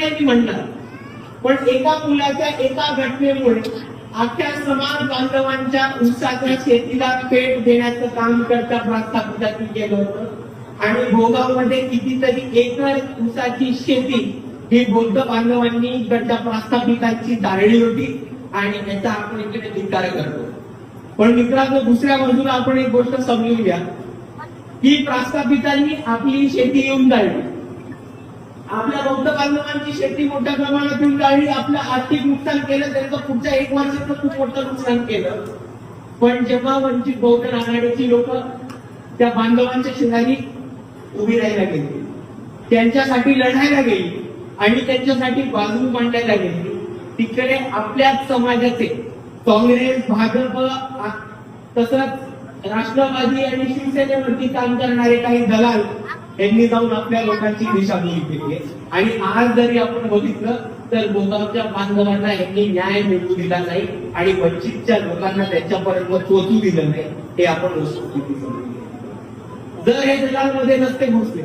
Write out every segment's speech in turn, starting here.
त्यांनी म्हणणार, पण एका मुलाच्या एका घटनेमुळे अख्ख्या समाज बांधवांच्या ऊसाच्या शेतीला पेट देण्याचं काम करता प्रस्थापितांनी केलं होतं आणि भोगावमध्ये कितीतरी एकर ऊसाची शेती ही बौद्ध बांधवांनी इकडच्या प्रस्थापितांची जाळली होती आणि याचा आपण इकडे धिक्कार करतो. पण मित्रांनो, दुसऱ्या बाजूला आपण एक गोष्ट समजून घ्या की प्रस्थापितांनी आपली शेती येऊन जाळली, आपल्या बौद्ध बांधवांची शेती मोठ्या प्रमाणात येऊन जाळली, आपलं आर्थिक नुकसान केलं, त्यांचं पुढच्या 1 वर्षाचं खूप मोठं नुकसान केलं. पण जेव्हा वंचित बहुजन आघाडीची लोक त्या बांधवांच्या शेजारी उभी राहायला गेली, त्यांच्यासाठी लढायला गेली आणि त्यांच्यासाठी बाजू मांडायला गेली, तिकडे आपल्याच समाजाचे काँग्रेस, भाजप तसंच राष्ट्रवादी आणि शिवसेनेवरती काम करणारे काही दलाल यांनी जाऊन आपल्या लोकांची दिशाभूल केली. आणि आज जरी आपण बघितलं तर भोगावच्या बांधवांना यांनी न्याय मिळवू दिला नाही आणि वंचितच्या लोकांना त्यांच्यापर्यंत पोहोचू दिलं नाही. हे आपण वस्तुस्थिती समजली. जर हे दलालमध्ये नसते घुसले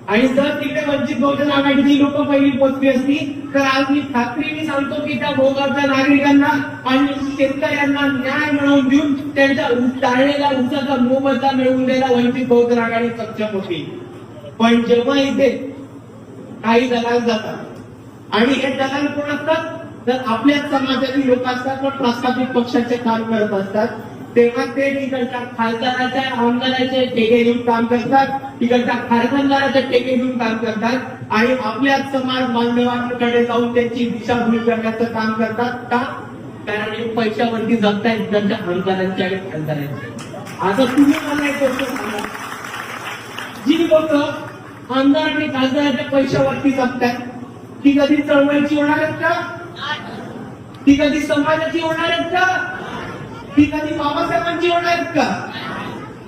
आणि जर तिकडे वंचित बहुजन आघाडीची लोक पहिली पोहोचली असती तर आज मी खात्रीने सांगतो की त्या भोगावच्या नागरिकांना आणि शेतकऱ्यांना न्याय मिळवून देऊन त्यांच्या टाळलेल्या ऊसाचा मोबदला मिळवून द्यायला वंचित बहुजन आघाडी सक्षम होती. पण जेव्हा इथे काही दलाल जातात आणि हे दलाल कोण असतात तर आपल्याच समाजातील लोक असतात, पण प्रस्थापित पक्षाचे काम करत असतात, तेव्हा ते तिकडच्या खासदाराच्या आमदाराचे टेके घेऊन काम करतात, तिकडच्या कारखानदाराचे टेके घेऊन काम करतात आणि आपल्याच समाज बांधवांकडे जाऊन त्यांची दिशाभूल करण्याचं काम करतात. का? कारण हे पैशावरती जगतायत तिकडच्या आमदारांच्या आणि खासदारांच्या. आता तुम्ही मला एक गोष्ट सांगा, जी लोक आमदार आणि खासदाराच्या पैशावरती जगतात ती कधी चळवळीची होणार आहेत का? ती कधी समाजाची होणार आहेत का? ती कधी बाबासाहेबांची होणार आहेत का?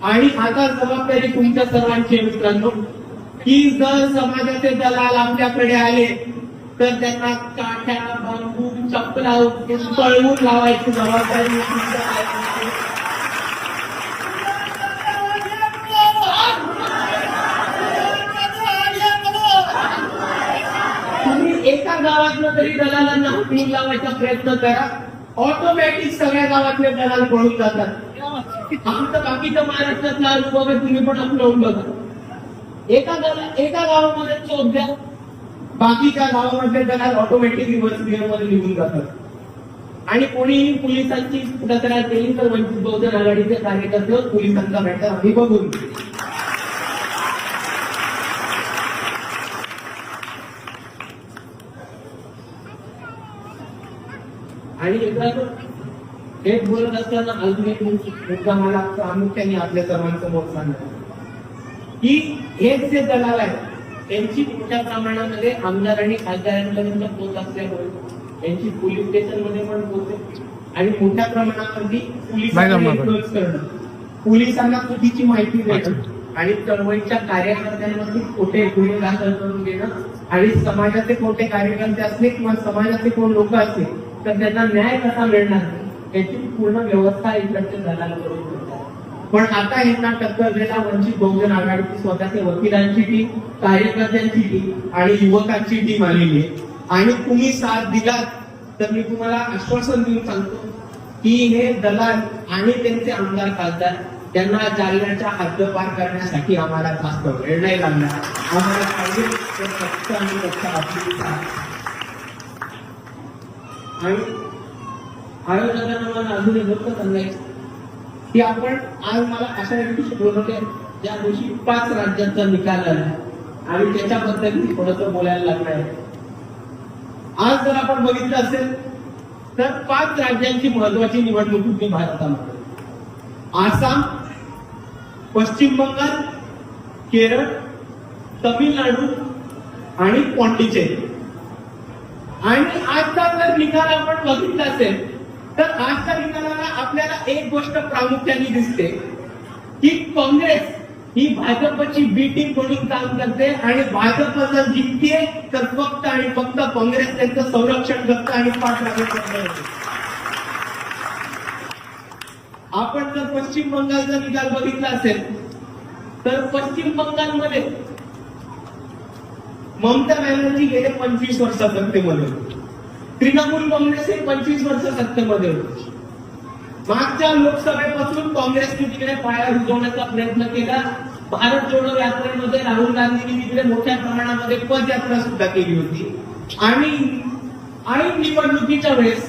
आणि आता जबाबदारी तुमच्या सर्वांची मित्रांनो, की जर समाजाचे दलाल आपल्याकडे आले तर त्यांना काठ्या, बांबू, चपला पळवून लावायची जबाबदारी तुमच्या. एका गावातलं तरी दलालांना हुकूम लावायचा प्रयत्न करा, ऑटोमॅटिक सगळ्या गावातले दलाल पळून जातात. आमचं बाकीच्या महाराष्ट्रातला अनुभव आहे, तुम्ही पण अपलवून बघा. एका गावामध्ये चोप द्या, बाकीच्या गावामध्ये दलाल ऑटोमॅटिकली मध्ये निघून जातात. आणि कोणीही पोलिसांची तक्रार केली तर वंचित बहुजन आघाडीचे कार्यकर्ते पोलिसांचा मॅटर आम्ही बघून. आणि हे बोलत असताना अजून एक मुद्दा मला प्रामुख्याने आपल्या सर्वांसमोर सांगतो की हे जे दलाल आहेत त्यांची मोठ्या प्रमाणामध्ये आमदार आणि खासदारांपर्यंत पोहोच असल्यामुळे त्यांची पोलीस स्टेशन मध्ये पण पोहोचते आणि मोठ्या प्रमाणामध्ये पोलिसांना चुकीची माहिती देणं आणि चळवळीच्या कार्यकर्त्यांवरती खोटे गुन्हे दाखल करून देणं आणि समाजाचे खोटे कार्यकर्ते असले किंवा समाजाचे कोण लोक असले तर त्यांना न्याय कसा मिळणार याची पूर्ण व्यवस्था इकडचे दलाल करून देतात. पण आता यांना टक्कर द्यायला वंचित बहुजन आघाडीची स्वतःच्या वकिलांची टीम, कार्यकर्त्यांची टीम आणि युवकांची टीम आलेली आहे. आणि तुम्ही साथ दिलात तर मी तुम्हाला आश्वासन देऊन सांगतो की हे दलाल आणि त्यांचे आमदार खासदार त्यांना जालन्याच्या हद्दपार करण्यासाठी आम्हाला जास्त वेळ नाही लागणार. आम्हाला पाहिजे तर फक्त आणि फक्त आपली साथ. आणि आयोजकांना मला अजून एक गोष्ट सांगायची की आपण आज मला अशा दिवशी बोलवले ज्या दिवशी 5 राज्यांचा निकाल आला आणि त्याच्याबद्दल थोडंसं बोलायला लागणार आहे. आज जर आपण बघितलं असेल तर 5 राज्यांची महत्वाची निवडणूक होती भारतामध्ये. आसाम, पश्चिम बंगाल, केरळ, तामिळनाडू आणि पॉंडिचेरी. आणि आजचा जर निकाल आपण बघितला असेल तर आजच्या निकालाला आपल्याला एक गोष्ट प्रामुख्याने दिसते की काँग्रेस ही भाजपची बी टीम म्हणून काम करते आणि भाजप जर जिंकते तर फक्त आणि फक्त काँग्रेस त्यांचं संरक्षण करतं आणि पाठराखण करतं. आपण जर पश्चिम बंगालचा निकाल बघितला असेल तर पश्चिम बंगालमध्ये ममता बॅनर्जी गेले 25 वर्ष सत्तेमध्ये होते. तृणमूल काँग्रेस हे 25 वर्ष सत्तेमध्ये होते. मागच्या लोकसभेपासून काँग्रेसने तिकडे पाया रुजवण्याचा प्रयत्न केला. भारत जोडो यात्रेमध्ये राहुल गांधींनी तिकडे मोठ्या प्रमाणामध्ये पदयात्रा सुद्धा केली होती. आणि निवडणुकीच्या वेळेस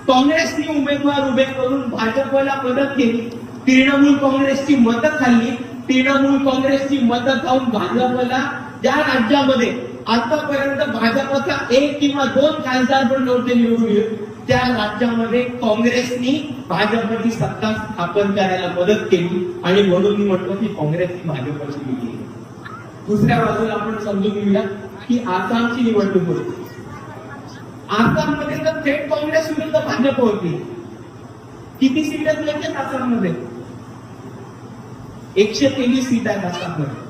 काँग्रेसने उमेदवार उभे करून भाजपला मदत केली. तृणमूल काँग्रेसची मदत खाल्ली. तृणमूल काँग्रेसची मदत खाऊन भाजपला ज्या राज्यामध्ये आतापर्यंत भाजपचा 1 किंवा 2 खासदार पण नव्हते निवडून येत, त्या राज्यामध्ये काँग्रेसनी भाजपची सत्ता स्थापन करायला मदत केली. आणि म्हणून मी म्हणतो की काँग्रेसनी भाजपची केली. दुसऱ्या बाजूला आपण समजून घेऊया की आसामची निवडणूक होती. आसाममध्ये तर थेट काँग्रेस विरुद्ध भाजप होती. किती सीट आहेत आसाममध्ये? 123 सीट आहेत आसाममध्ये.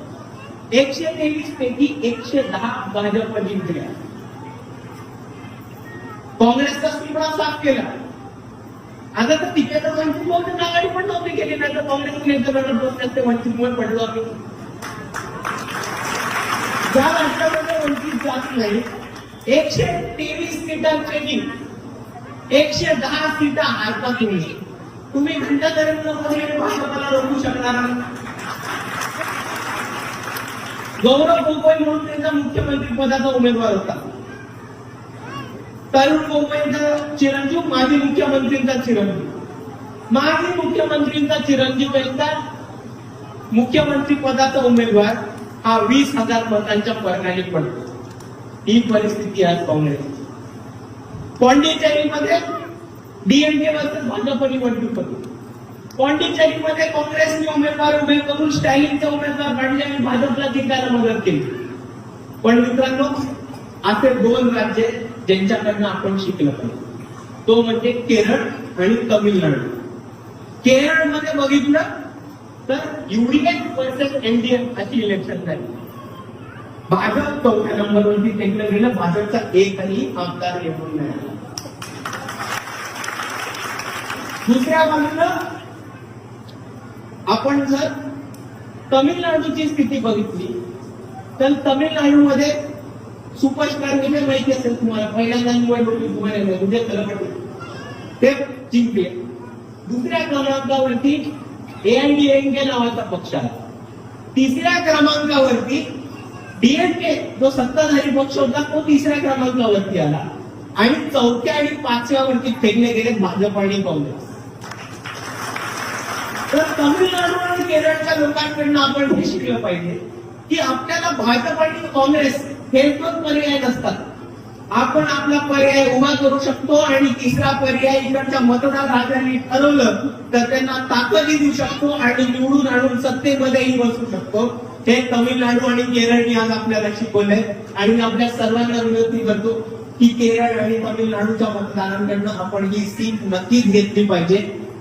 123 पैकी 110 भाजप जिंकल्या. काँग्रेसचा सुपडा साफ केला. आता तर तिथे तर वंचित बहुजन आघाडी पण नव्हती केली, नाही तर काँग्रेसने ते वंचितमुळे पडलो आम्ही. ज्या राज्यामध्ये वंचित जात नाही 123 सीटांपैकी 110 सीटा हारता तुम्ही म्हणता नरेंद्र मोदी आणि भाजपला रोखू शकणार नाही. गौरव गोगोई म्हणून त्यांचा मुख्यमंत्री पदाचा उमेदवार होता. तरुण गोगोईंचा चिरंजीव माजी मुख्यमंत्रींचा चिरंजीव यांचा मुख्यमंत्री पदाचा उमेदवार हा 20,000 मतांच्या फरकाने पडतो. ही परिस्थिती आहे काँग्रेस. पॉंडिचेरीमध्ये डीएमके वर्सेस भाजप निवडणूक होती. पॉंडिचेरीमध्ये काँग्रेसने उमेदवार उभे करून स्टॅलिनचे उमेदवार काढले आणि भाजपला जिंकायला मदत केली. पण मित्रांनो, असे 2 राज्य ज्यांच्याकडनं आपण शिकलं पाहिजे, तो म्हणजे केरळ आणि तमिळनाडू. केरळमध्ये बघितलं तर युडीए वर्सेस एनडीए अशी इलेक्शन झाली. भाजप 4थ्या नंबरवरती टेकलं गेलं. भाजपचा एकही आमदार निवडून नाही आला. दुसऱ्या बाजूला आपण जर तमिळनाडूची स्थिती बघितली तर तमिळनाडूमध्ये सुपरस्टार विजय माहिती असेल तुम्हाला. पहिल्यांदा निवडणुकीत तुम्हाला विजय तलपटे ते जिंकले. दुसऱ्या क्रमांकावरती एआयडीएमके नावाचा पक्ष आहे. तिसऱ्या क्रमांकावरती डीएमके जो सत्ताधारी पक्ष होता तो 3ऱ्या क्रमांकावरती आला. आणि 4थ्या आणि 5व्या वरती फेकले गेले भाजप आणि काँग्रेस. तर तमिळनाडू आणि केरळच्या लोकांकडनं आपण हे शिकलं पाहिजे की आपल्याला भाजप आणि काँग्रेस हे 2 पर्याय नसतात. आपण आपला पर्याय उभा करू शकतो आणि तिसरा पर्याय इकडच्या मतदार राजांनी ठरवलं तर त्यांना ताकदी देऊ शकतो आणि निवडून आणून सत्तेमध्येही बसू शकतो. हे तमिळनाडू आणि केरळने आज आपल्याला शिकवलंय. आणि आपल्या सर्वांना विनंती करतो की केरळ आणि तमिळनाडूच्या मतदारांकडनं आपण ही सीट नक्कीच घेतली पाहिजे.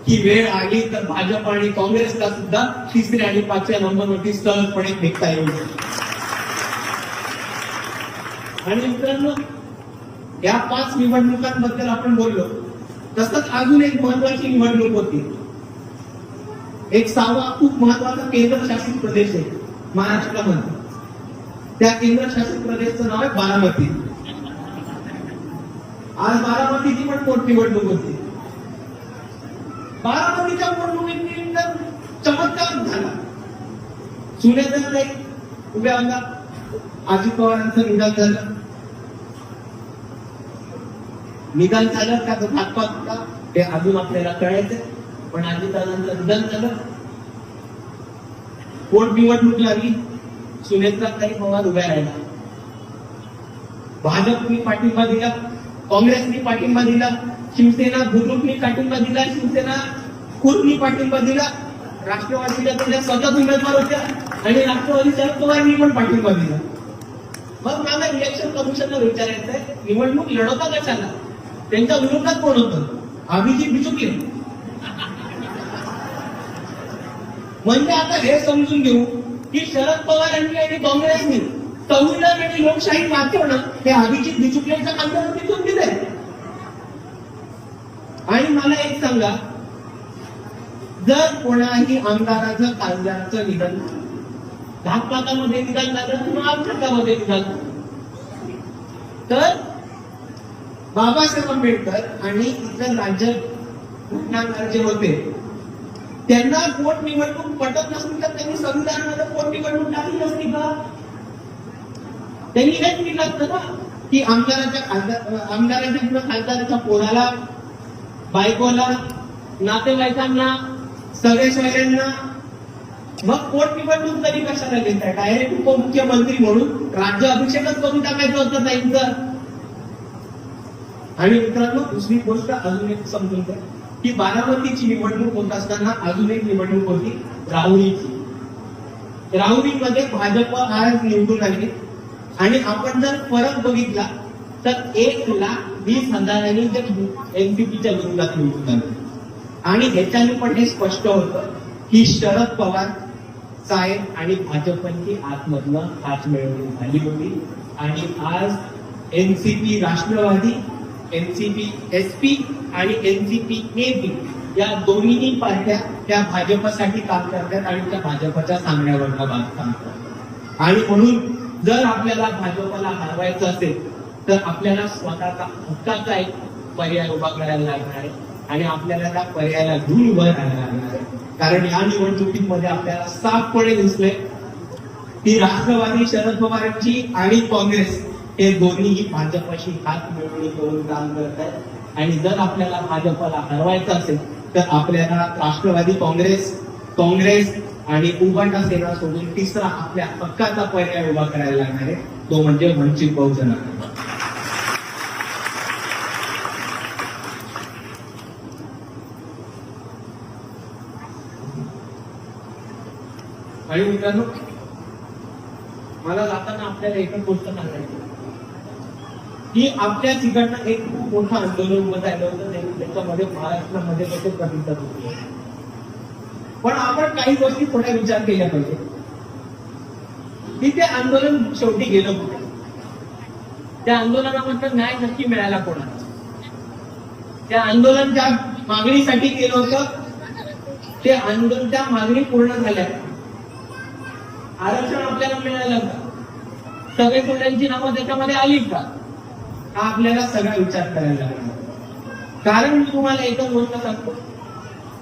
ही वेळ आली तर भाजप आणि काँग्रेसला सुद्धा 3ऱ्या आणि 5व्या नंबरवरती सहजपणे फेकता येईल. आणि मित्रांनो, या 5 निवडणुकांबद्दल आपण बोललो. तसंच अजून एक महत्वाची निवडणूक होती. एक 6वा खूप महत्वाचा केंद्रशासित प्रदेश आहे महाराष्ट्रामध्ये. त्या केंद्रशासित प्रदेशचं नाव आहे बारामती. आज बारामतीची पण पोटनिवडणूक होती. बारामतीच्या पोटनिवडणुकीत चमत्कार झाला. सुनेत्र उभ्या होता. अजित पवारांचं निदान झालं का तो भाजपात होता हे अजून आपल्याला कळायचं. पण अजितदादांचं निधन झालं. पोटनिवडणूक लागली. सुनेत्राताई पवार उभ्या राहिला. भाजपनी पाठिंबा दिला, काँग्रेसनी पाठिंबा दिला, शिवसेना बुद्रुकनी पाठिंबा दिला, शिवसेना खुर्दनी पाठिंबा दिला, राष्ट्रवादीला त्याच्या स्वतःच उमेदवार होत्या आणि राष्ट्रवादी शरद पवारांनी पण पाठिंबा दिला. मग मला इलेक्शन कमिशनला विचारायचंय, निवडणूक लढवता कशाला? त्यांच्या विरोधात कोण होतं? अभिजित बिचुकले. म्हणजे आता हे समजून घेऊ की शरद पवारांनी आणि काँग्रेसनी संविधान आणि लोकशाही वाचवणं हे अभिजित बिचुकलेच्या कामगारांनी दिलंय. आणि मला एक सांगा, जर कोणाही आमदाराचं खासदाराचं निधन घातपातामध्ये निधन झालं किंवा अपघातामध्ये निधन तर बाबासाहेब आंबेडकर आणि इतर राज्य जे होते त्यांना पोट निवडणूक पटत नसतील तर त्यांनी संविधानामध्ये पोट निवडणूक टाकली नसती का? त्यांनी हेच म्हटलं असतं ना की आमदाराच्या किंवा खासदाराच्या पोराला, बायकोला, नातेवाईकांना, सगळे सोयऱ्यांना मग पोट निवडणूक तरी कशाला घेताय? डायरेक्ट उपमुख्यमंत्री म्हणून राज्य अभिषेकच करून टाकायचं होतं त्यांचं. आणि मित्रांनो, दुसरी गोष्ट अजून एक समजून घ्या की बारामतीची निवडणूक होत असताना अजून एक निवडणूक होती राहुरीची. राहुरीमध्ये भाजप आज निवडून आले आणि आपण जर फरक बघितला तर 1,20,000 एनसीपीच्या विरोधात निवडून आले. आणि ह्याच्याने पण हे स्पष्ट होतं की शरद पवार साहेब आणि भाजपची आतमधलं हात मिळवून झाली होती. आणि आज एनसीपी राष्ट्रवादी, एनसीपी एसपी आणि एनसीपी एपी या दोन्ही पार्ट्या त्या भाजपसाठी काम करतात आणि त्या भाजपच्या सांगण्यावर काम करतात. आणि म्हणून जर आपल्याला भाजपला हरवायचं असेल तर आपल्याला स्वतःचा हक्काचा एक पर्याय उभा करायला लागणार आहे आणि आपल्याला त्या पर्यायाला घेऊन उभं राहायला लागणार आहे. कारण या निवडणुकीमध्ये आपल्याला साफपणे दिसले की राष्ट्रवादी, शरद पवारांची आणि काँग्रेस हे दोन्हीही भाजपशी हात मिळवणी करून काम करत आहेत. आणि जर आपल्याला भाजपला हरवायचं असेल तर आपल्याला राष्ट्रवादी काँग्रेस आणि उभाटा सेना सोडून तिसरा आपल्या हक्काचा पर्याय उभा करायला लागणार आहे, तो म्हणजे वंचित बहुजन आघाडी. आणि मित्रांनो, मला जाताना आपल्याला एकच गोष्ट सांगायची की आपल्या तिकडनं एक खूप मोठं आंदोलन उभं राहिलं होतं, त्याच्यामध्ये महाराष्ट्रामध्ये त्याचे प्रतिसाद होते. पण आपण काही गोष्टी थोड्या विचार केल्या पाहिजे की ते आंदोलन शेवटी गेलं कुठे? त्या आंदोलनामधनं न्याय नक्की मिळाला कोणाला? त्या आंदोलन ज्या मागणीसाठी केलं होतं ते आंदोलन, त्या मागणी पूर्ण झाल्या. आरक्षण आपल्याला मिळालं का? सगळे कोल्ह्यांची नावं त्याच्यामध्ये आली का? हा आपल्याला सगळा विचार करायला लागला. कारण मी तुम्हाला एकच गोष्ट सांगतो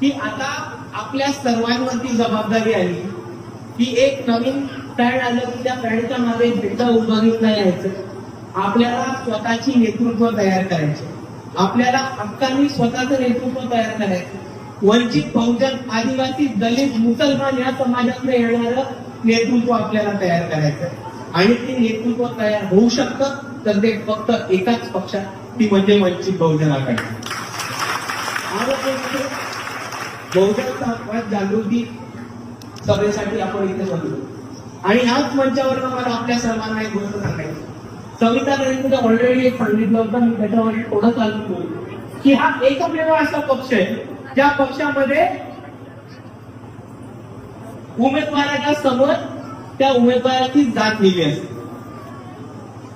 की आता आपल्या सर्वांवरती जबाबदारी आली की एक नवीन पॅड आलं की त्या पॅडच्या मागे भेटा उभारून यायचं. आपल्याला स्वतःची नेतृत्व तयार करायचे, आपल्याला हक्काने स्वतःचं नेतृत्व तयार करायचं. वंचित बहुजन, आदिवासी, दलित, मुसलमान या समाजातलं येणारं नेतृत्व आपल्याला तयार करायचं. आणि ते नेतृत्व तयार होऊ शकतं तर ते फक्त एकाच पक्षात, ती म्हणजे वंचित बहुजन आघाडी. बहुजन समाज जागृती सभेसाठी आपण इथे बसलो आणि ह्याच मंचावर मला आपल्या सर्वांना एक गोष्ट सांगायची. संविधानाने ऑलरेडी एक सांगितलं होतं, मी त्याच्यावर थोडं चालू की हा एकमेव असा पक्ष आहे ज्या पक्षामध्ये उमेदवाराच्या समोर त्या उमेदवाराची जात लिहिली असते.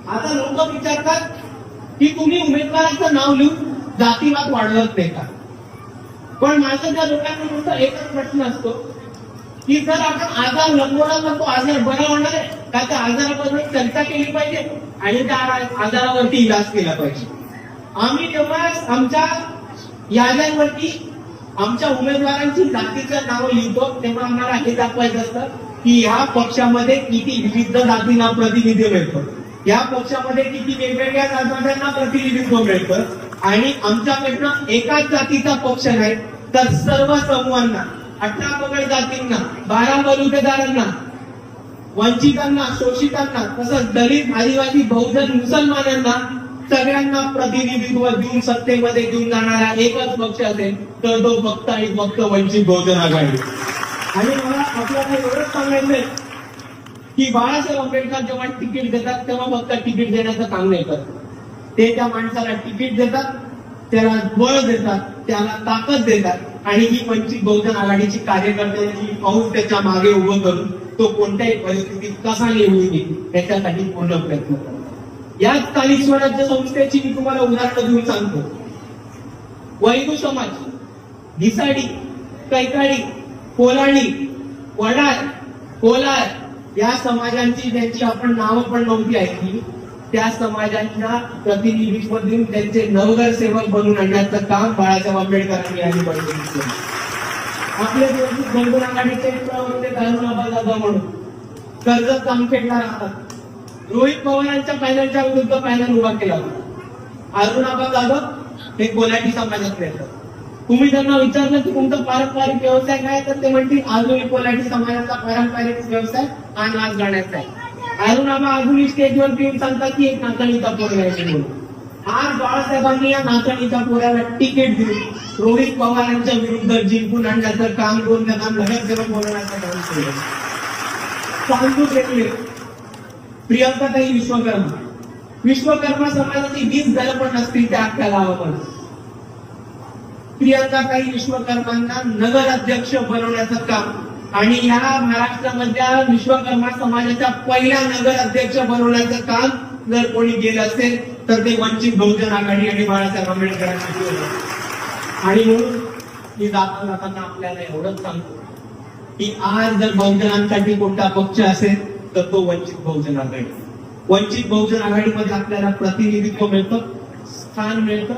आता लोक विचारतात की तुम्ही उमेदवाराचं नाव लिहून जातीवाद वाढवत नाही का? पण माझं त्या लोकांना नुसतं एकच प्रश्न असतो की जर आपण आजार लपवला तर तो आजार बरा होणार आहे का? त्या आजाराबद्दल चर्चा केली पाहिजे आणि त्या आजारावरती इलाज केला पाहिजे. आम्ही जेव्हा आमच्या याद्यांवरती आमच्या उमेदवारांची जातीचं नाव लिहितो तेव्हा आम्हाला हे दाखवायचं असतं की ह्या पक्षामध्ये किती विविध जातींना प्रतिनिधी मिळतं, या पक्षामध्ये किती वेगवेगळ्या जातींना प्रतिनिधित्व मिळतं. आणि आमच्याकडनं एकाच जातीचा पक्ष नाही तर सर्व समूहांना, 18 पगड जातींना, 12 बलुतेदारांना, वंचितांना, शोषितांना, तसंच दलित, आदिवासी, बहुजन, मुसलमानांना सगळ्यांना प्रतिनिधित्व देऊन सत्तेमध्ये घेऊन जाणारा एकच पक्ष असेल तर तो फक्त आणि फक्त वंचित बहुजन आघाडी. आणि मला आपल्याला एवढंच सांगायचंय की बाळासाहेब आंबेडकर जेव्हा तिकीट देतात तेव्हा फक्त तिकीट देण्याचं काम नाही करत. ते त्या माणसाला तिकीट देतात, त्याला बळ देतात, त्याला ताकद देतात आणि ही वंचित बहुजन आघाडीची कार्यकर्त्यांची फौज त्याच्या मागे उभं करून तो कोणत्याही परिस्थितीत कसा निवडून येईल त्याच्यासाठी पूर्ण प्रयत्न करतात. याच स्थानिक स्वराज्य संस्थेची मी तुम्हाला उदाहरण देऊन सांगतो. वैदू समाज, घिसाडी, कैकाडी, कोलाडी, वडार, कोलार या समाजांची ज्यांची आपण नावं पण नव्हती ऐकली त्या समाजाच्या प्रतिनिधित्व देऊन त्यांचे नवनगरसेवक बनवून आणण्याचं काम बाळासाहेब आंबेडकरांनी आणि बळकट आपल्या दिवशी बहुजन आघाडीचे होते अरुणाबा जाधव म्हणून कर्जत जामखेडला राहतात. रोहित पवारांच्या पॅनलच्या विरुद्ध पॅनल उभा केला होता. अरुणाबा जाधव हे कोल्हाटी समाजातले आहेत. तुम्ही त्यांना विचारलं की तुमचा पारंपरिक व्यवसाय काय, तर ते म्हणतील अजूनही कोल्हाटी समाजाचा पारंपरिक व्यवसाय हा नाच गाण्याचा आहे. अरुणाबा अजूनही स्टेजवरती येऊन सांगतात की एक नाचणीचा पोर घ्यायची म्हणून. आज बाळासाहेबांनी या नाचणीच्या पोराला तिकीट देऊन रोहित पवारांच्या विरुद्ध जिंकून आणण्याचं काम करून त्यांना नगरसेवक बनवण्याचं काम केलं. चांदूर घेतले प्रियंकाताई विश्वकर्मा समाजाची 20 घरं पण नसतील त्या अख्ख्या गावामध्ये. प्रियंकाताई विश्वकर्मांना नगर अध्यक्ष बनवण्याचं काम आणि या महाराष्ट्रामधल्या विश्वकर्मा समाजाच्या पहिल्या नगर अध्यक्ष बनवण्याचं काम जर कोणी केलं असेल तर ते वंचित बहुजन आघाडी आणि बाळासाहेब आंबेडकरांनी केलं. आणि म्हणून मी जाताना आपल्याला एवढंच सांगतो की आज जर बहुजनांसाठी कोणता पक्ष असेल तर तो वंचित बहुजन आघाडी. वंचित बहुजन आघाडीमध्ये आपल्याला प्रतिनिधित्व मिळतं, स्थान मिळतं,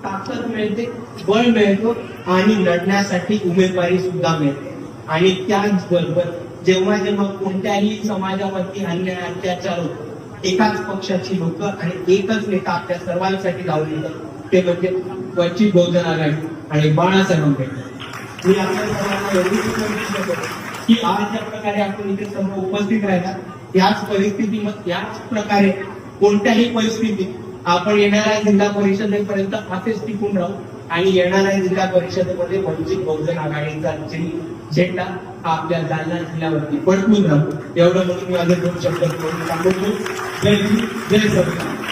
ताकद मिळते, बळ मिळतो आणि लढण्यासाठी उमेदवारी सुद्धा मिळते. आणि त्याचबरोबर जेव्हा जेव्हा कोणत्याही समाजावरती अन्याय अत्याचार होतो, एकाच पक्षाची लोक आणि एकच नेता आपल्या सर्वांसाठी धावून येतात, ते म्हणजे वंचित बहुजन आघाडी आणि बाळासाहेब आंबेडकर. मी आपल्या सर्वांना एवढी विनंती करतो की आज ज्या प्रकारे आपण इथे सर्व उपस्थित राहिलात, याच परिस्थितीमध्ये याच प्रकारे कोणत्याही परिस्थितीत आपण येणाऱ्या जिल्हा परिषदेपर्यंत असेच टिकून राहू आणि येणाऱ्या जिल्हा परिषदेमध्ये वंचित बहुजन आघाडीचा झेंडा हा आपल्या जालना जिल्ह्यावरती फडकून राहू. एवढं म्हणून मी माझे 2 शब्द बोलून सांगतो. जय हिंद, जय संविधान.